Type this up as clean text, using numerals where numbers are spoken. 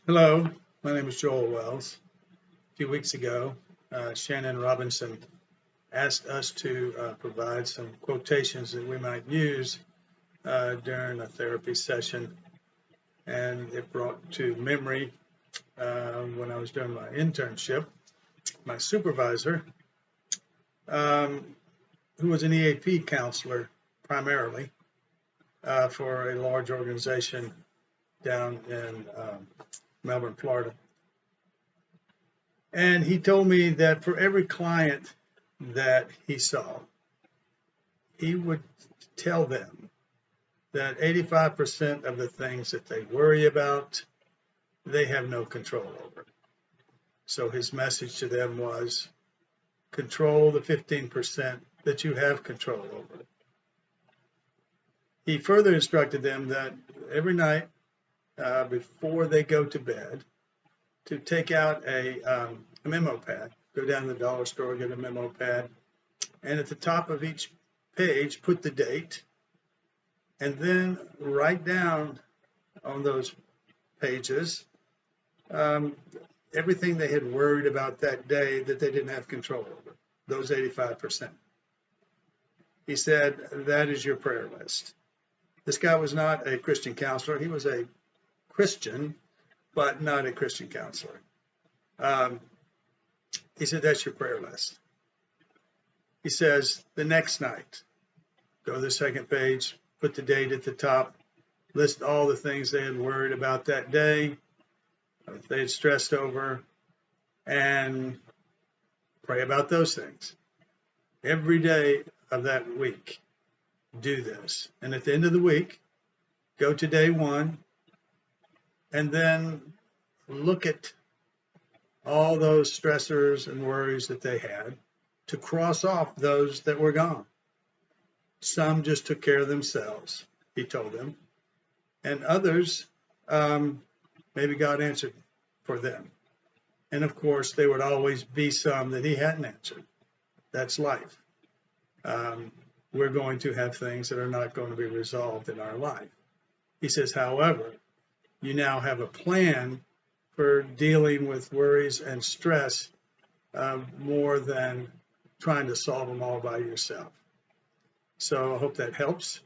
Hello, my name is Joel Wells. A few weeks ago, Shannon Robinson asked us to provide some quotations that we might use during a therapy session, and it brought to memory when I was doing my internship, my supervisor, um, who was an EAP counselor primarily for a large organization down in Melbourne, Florida. And he told me that for every client that he saw, he would tell them that 85% of the things that they worry about, they have no control over. So his message to them was control the 15% that you have control over. He further instructed them that every night before they go to bed, to take out a memo pad, go down to the dollar store, get a memo pad, and at the top of each page, put the date, and then write down on those pages everything they had worried about that day that they didn't have control over, those 85%. He said, that is your prayer list. This guy was not a Christian counselor. He was a Christian, but not a Christian counselor. He said, that's your prayer list. He says, the next night, go to the second page, put the date at the top, list all the things they had worried about that day, they had stressed over, and pray about those things. Every day of that week, do this. And at the end of the week, go to day one, and then look at all those stressors and worries that they had to cross off those that were gone. Some just took care of themselves, he told them, and others, maybe God answered for them. And of course, there would always be some that he hadn't answered. That's life. We're going to have things that are not going to be resolved in our life. He says, however, you now have a plan for dealing with worries and stress more than trying to solve them all by yourself. So I hope that helps.